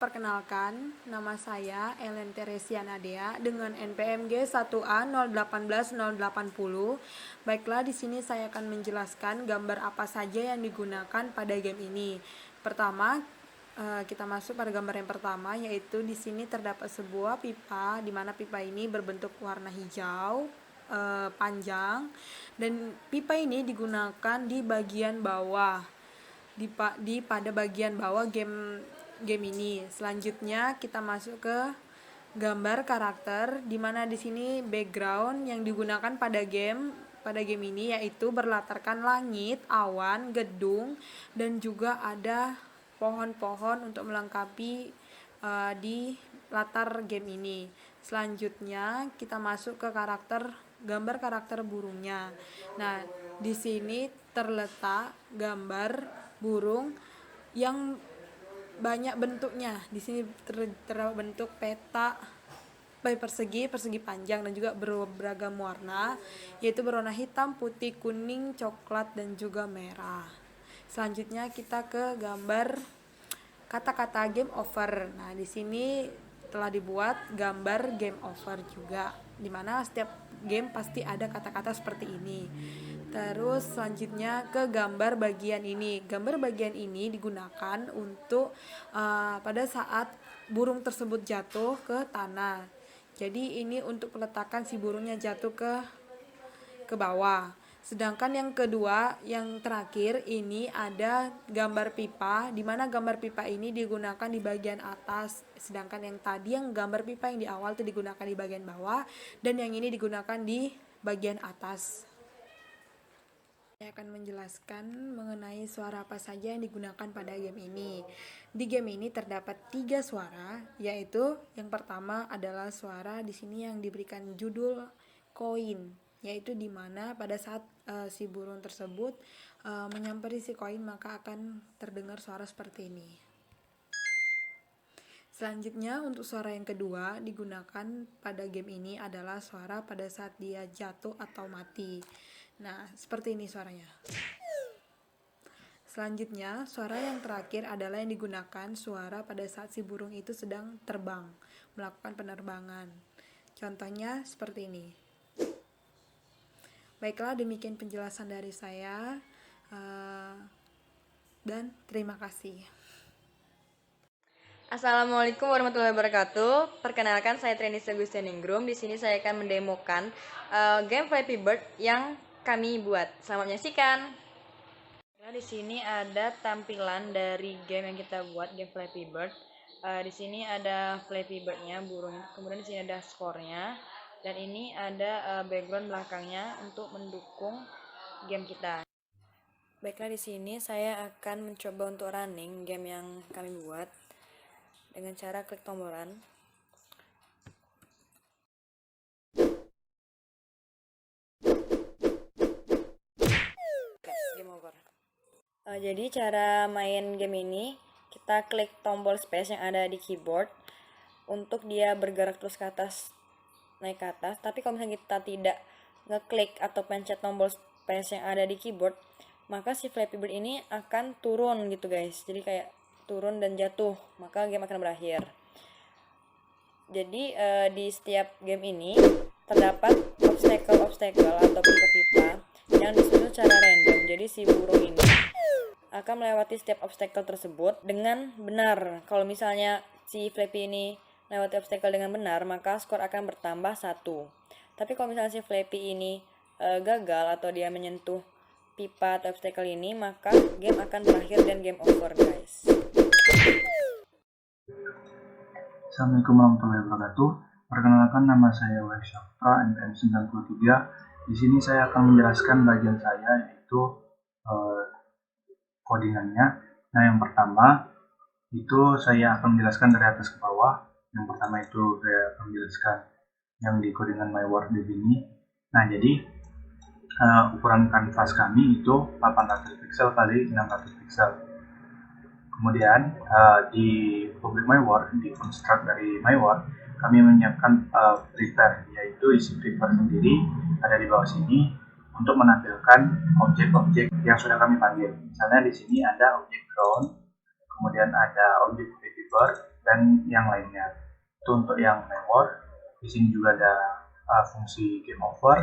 Perkenalkan, nama saya Ellen Teresia Nadea dengan NPMG 1A 018-080. Baiklah, di sini saya akan menjelaskan gambar apa saja yang digunakan pada game ini. Pertama, kita masuk pada gambar yang pertama, yaitu di sini terdapat sebuah pipa, di mana pipa ini berbentuk warna hijau panjang, dan pipa ini digunakan di bagian bawah, pada bagian bawah game ini. Selanjutnya kita masuk ke gambar karakter, di mana di sini background yang digunakan pada game ini yaitu berlatarkan langit, awan, gedung, dan juga ada pohon-pohon untuk melengkapi di latar game ini. Selanjutnya kita masuk ke gambar karakter burungnya. Nah, di sini terletak gambar burung yang banyak bentuknya. Di sini terbentuk peta persegi panjang dan juga beragam warna, yaitu berwarna hitam, putih, kuning, coklat, dan juga merah. Selanjutnya kita ke gambar kata-kata game over. Nah, di sini telah dibuat gambar game over juga, dimana setiap game pasti ada kata-kata seperti ini. Terus selanjutnya ke gambar bagian ini. Gambar bagian ini digunakan untuk pada saat burung tersebut jatuh ke tanah. Jadi ini untuk peletakan si burungnya jatuh ke bawah. Sedangkan yang kedua, yang terakhir ini ada gambar pipa, di mana gambar pipa ini digunakan di bagian atas, sedangkan yang tadi yang gambar pipa yang di awal itu digunakan di bagian bawah, dan yang ini digunakan di bagian atas. Saya akan menjelaskan mengenai suara apa saja yang digunakan pada game ini. Di game ini terdapat 3 suara, yaitu yang pertama adalah suara di sini yang diberikan judul koin, yaitu di mana pada saat si burung tersebut menyamperi si koin, maka akan terdengar suara seperti ini. Selanjutnya untuk suara yang kedua digunakan pada game ini adalah suara pada saat dia jatuh atau mati. Nah, seperti ini suaranya. Selanjutnya, suara yang terakhir adalah yang digunakan suara pada saat si burung itu sedang terbang, melakukan penerbangan. Contohnya seperti ini. Baiklah, demikian penjelasan dari saya, dan terima kasih. Assalamualaikum warahmatullahi wabarakatuh. Perkenalkan, saya Treni Segustianingrum. Di sini saya akan mendemokan game Flappy Bird yang kami buat. Selamat menyaksikan. Nah, di sini ada tampilan dari game yang kita buat, game Flappy Bird. Di sini ada Flappy Bird-nya, burung. Kemudian di sini ada skornya, dan ini ada background belakangnya untuk mendukung game kita. Baiklah, di sini saya akan mencoba untuk running game yang kami buat dengan cara klik tombolan. Game over. Jadi cara main game ini, kita klik tombol space yang ada di keyboard untuk dia bergerak terus ke atas, naik ke atas. Tapi kalau misalnya kita tidak ngeklik atau pencet tombol space yang ada di keyboard, maka si Flappy Bird ini akan turun gitu guys. Jadi kayak turun dan jatuh, maka game akan berakhir. Jadi di setiap game ini terdapat obstacle atau pipa-pipa yang disusun secara random. Jadi si burung ini akan melewati setiap obstacle tersebut dengan benar. Kalau misalnya si Flappy ini melewati obstacle dengan benar, maka skor akan bertambah 1. Tapi kalau misalnya si Flappy ini gagal atau dia menyentuh pipa atau obstacle ini, maka game akan berakhir dan game over guys. Assalamualaikum warahmatullahi wabarakatuh. Perkenalkan, nama saya Wahyu Syafra, NPM 93. Di sini saya akan menjelaskan bagian saya, yaitu codingannya. Nah, yang pertama itu saya akan menjelaskan dari atas ke bawah. Yang pertama itu saya akan menjelaskan yang di codingan my word di sini. Nah, jadi ukuran kanvas kami itu 800 pixel kali 600 pixel. Kemudian di public my word, di construct dari my word, kami menyiapkan prepare, yaitu isi prepare sendiri ada di bawah sini untuk menampilkan objek-objek yang sudah kami panggil. Misalnya di sini ada objek ground, kemudian ada objek baby bird, dan yang lainnya. Itu untuk yang meword. Di sini juga ada fungsi game over.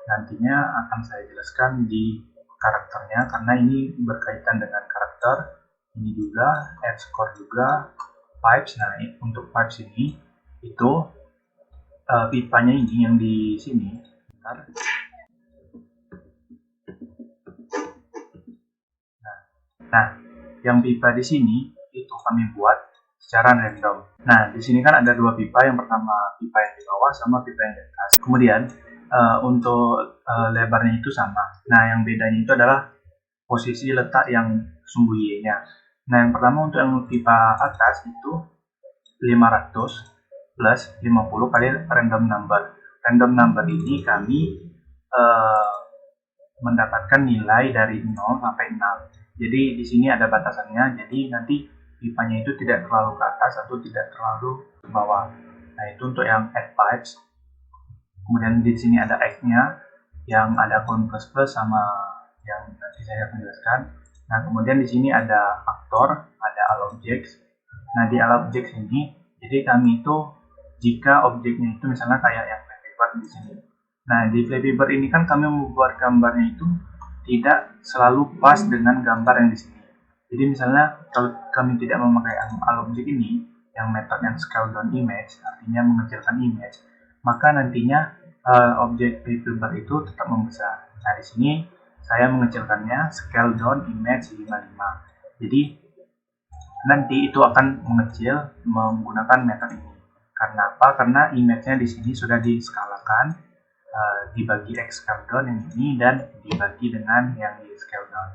Nantinya akan saya jelaskan di karakternya karena ini berkaitan dengan karakter. Ini juga add score juga, pipes. Nah, untuk pipes ini itu pipanya ini yang di sini. Bentar. Nah, yang pipa di sini itu kami buat secara random. Nah, di sini kan ada dua pipa. Yang pertama pipa yang di bawah sama pipa yang di atas. Kemudian untuk lebarnya itu sama. Nah, yang bedanya itu adalah posisi letak yang sumbu Y-nya. Nah, yang pertama untuk yang pipa atas itu 500 plus 50 kali random number. Random number ini kami mendapatkan nilai dari 0 sampai 6. Jadi di sini ada batasannya, jadi nanti pipanya itu tidak terlalu ke atas atau tidak terlalu ke bawah. Nah, itu untuk yang add pipes. Kemudian di sini ada X-nya yang ada count plus sama yang nanti saya akan jelaskan. Nah, kemudian di sini ada faktor, ada allObjects. Nah, di allObjects ini, jadi kami itu jika objeknya itu misalnya kayak yang Flappy Bird di sini. Nah, di Flappy Bird ini kan kami membuat gambarnya itu tidak selalu pas dengan gambar yang di sini. Jadi misalnya kalau kami tidak memakai allObject ini, yang metode yang scale down image, artinya mengecilkan image, maka nantinya objek Flappy Bird itu tetap membesar. Nah, di sini saya mengecilkannya scale down image 55. Jadi nanti itu akan mengecil menggunakan metode ini. Karena apa? Karena image-nya di sini sudah diskalakan, dibagi X scale down yang ini dan dibagi dengan yang di scale down.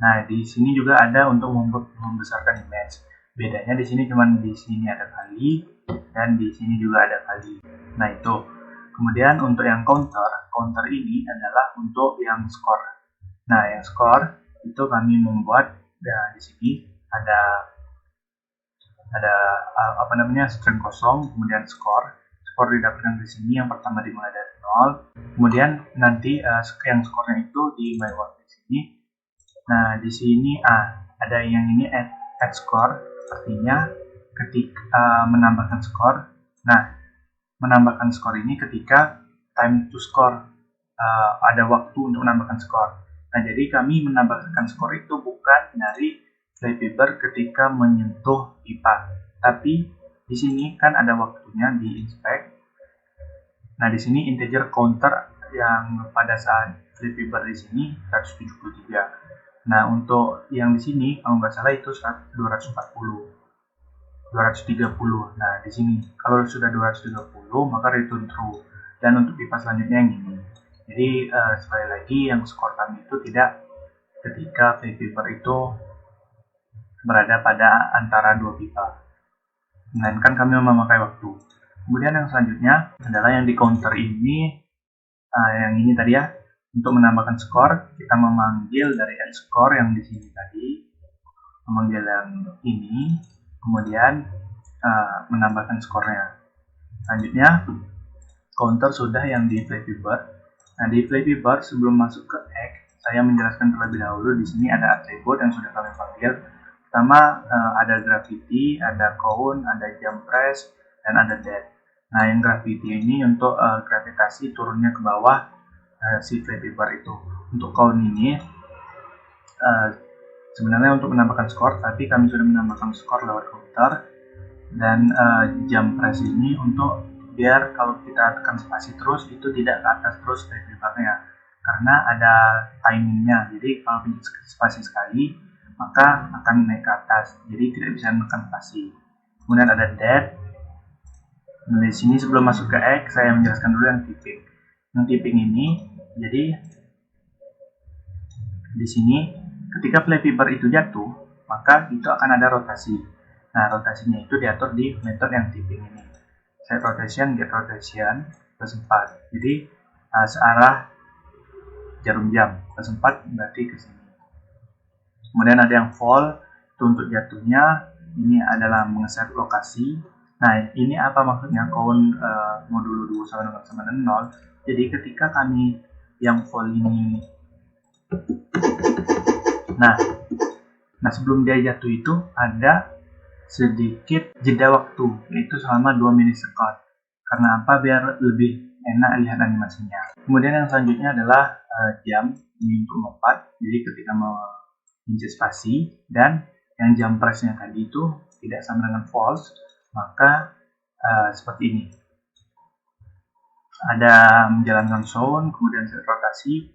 Nah, di sini juga ada untuk membesarkan image. Bedanya di sini cuma di sini ada kali dan di sini juga ada kali. Nah, itu. Kemudian untuk yang counter ini adalah untuk yang score. Nah, yang score itu kami membuat di sini ada string kosong, kemudian score didapatkan di sini. Yang pertama dimulai dari 0, kemudian nanti yang skornya itu di myword di sini. Nah, di sini ada yang ini add score, artinya ketika menambahkan skor. Nah, menambahkan skor ini ketika time to score, ada waktu untuk menambahkan skor. Nah, jadi kami menambahkan skor itu bukan dari Flappy Bird ketika menyentuh pipa, tapi di sini kan ada waktunya di inspect. Nah, di sini integer counter yang pada saat Flappy Bird di sini 173. Nah, untuk yang di sini kalau nggak salah itu 230. Nah, di sini kalau sudah 230 maka return true. Dan untuk pipa selanjutnya yang ini. Jadi sekali lagi yang skor kami itu tidak ketika Flappy Bird itu berada pada antara dua pipa. Melainkan kami memakai waktu. Kemudian yang selanjutnya adalah yang di counter ini, yang ini tadi ya. Untuk menambahkan skor, kita memanggil dari add score yang di sini tadi, memanggil yang ini, kemudian menambahkan skornya. Selanjutnya, counter sudah yang di Flappy Bird. Nah, di Flappy Bird sebelum masuk ke X, saya menjelaskan terlebih dahulu. Di sini ada atribut yang sudah kami panggil. Pertama, ada gravity, ada count, ada jump press, dan ada dead. Nah, yang gravity ini untuk gravitasi turunnya ke bawah si Flappy Bird itu. Untuk count ini sebenarnya untuk menambahkan skor, tapi kami sudah menambahkan skor lewat counter. Dan jump press ini untuk biar kalau kita tekan spasi terus itu tidak ke atas terus Flappy Bird-nya, karena ada timingnya. Jadi kalau spasi sekali maka akan naik ke atas, jadi tidak bisa menekan spasi. Kemudian ada dead. Nah, di sini sebelum masuk ke X saya menjelaskan dulu yang tipping. Yang tipping ini, jadi di sini ketika Flappy Bird itu jatuh maka itu akan ada rotasi. Nah, rotasinya itu diatur di metode yang tipping ini. Set rotation, get rotation plus 4. Jadi searah jarum jam plus 4 berarti ke sini. Kemudian ada yang fall, itu untuk jatuhnya. Ini adalah mengeset lokasi. Nah, ini apa maksudnya? Count modulo 2 sama dengan 0. Jadi ketika kami yang fall ini, nah sebelum dia jatuh itu ada sedikit jeda waktu, yaitu selama 2 milisekund. Karena apa? Biar lebih enak lihat animasinya. Kemudian yang selanjutnya adalah jam, ini untuk melompat, jadi ketika mencet spasi, dan yang jump press-nya tadi itu tidak sama dengan false, maka seperti ini. Ada menjalankan sound, kemudian rotasi,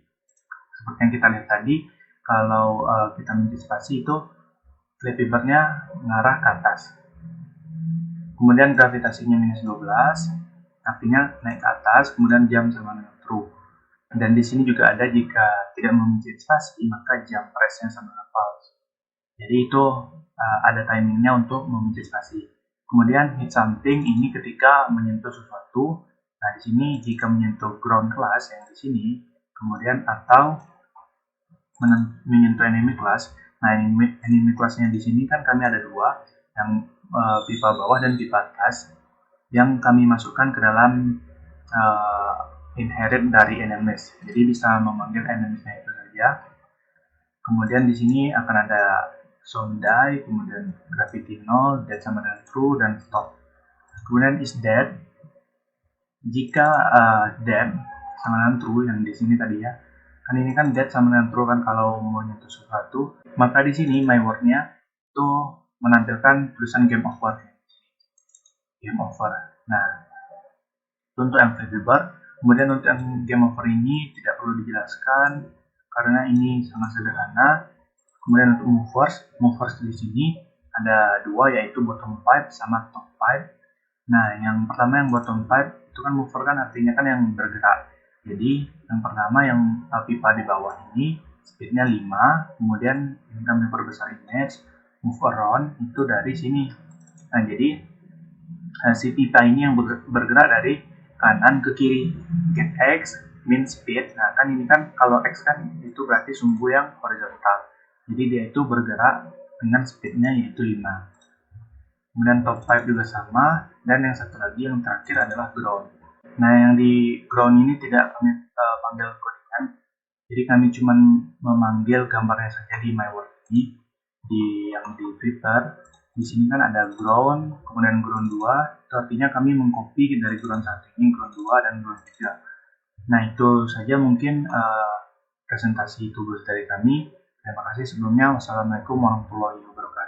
seperti yang kita lihat tadi. Kalau kita mencet spasi itu Flappy Bird-nya mengarah ke atas. Kemudian gravitasinya minus 12, artinya naik ke atas, kemudian jam sama dengan true. Dan di sini juga ada jika tidak memencet spasi, maka jump press-nya sama dengan false. Jadi itu ada timingnya untuk memencet spasi. Kemudian hit something ini ketika menyentuh sesuatu. Nah, di sini jika menyentuh ground class yang di sini, kemudian atau menyentuh enemy class. Nah, enemy classnya di sini kan kami ada dua, yang pipa bawah dan pipa atas, yang kami masukkan ke dalam inherit dari enemies. Jadi bisa memanggil enemiesnya itu saja. Kemudian di sini akan ada sound die, kemudian gravity 0, dead sama dengan true, dan stop. Kemudian is dead. Jika dead sama dengan true yang di sini tadi ya, kan ini kan dead sama dengan true kan kalau mau nyentuh sesuatu, maka di sini my word-nya itu menampilkan tulisan game over. Game over. Nah, itu untuk yang Flappy Bird. Kemudian untuk yang game over ini tidak perlu dijelaskan karena ini sangat sederhana. Kemudian untuk movers di sini ada dua, yaitu bottom pipe sama top pipe. Nah, yang pertama yang bottom pipe itu kan mover kan artinya kan yang bergerak. Jadi yang pertama yang pipa di bawah ini speednya 5, kemudian yang kami perbesar image, move around itu dari sini. Nah, jadi si pipa ini yang bergerak dari kanan ke kiri. Get X mean speed. Nah, kan ini kan kalau X kan itu berarti sumbu yang horizontal. Jadi dia itu bergerak dengan speednya yaitu 5. Kemudian top 5 juga sama, dan yang satu lagi yang terakhir adalah ground. Nah, yang di ground ini tidak kami panggil codingan, jadi kami cuma memanggil gambarnya saja di my word ini, yang di prepare. Di sini kan ada ground, kemudian ground 2, itu artinya kami mengcopy dari ground 1 ini, ground 2, dan ground 3. Nah, itu saja mungkin presentasi tugas dari kami. Terima kasih sebelumnya. Wassalamualaikum warahmatullahi wabarakatuh.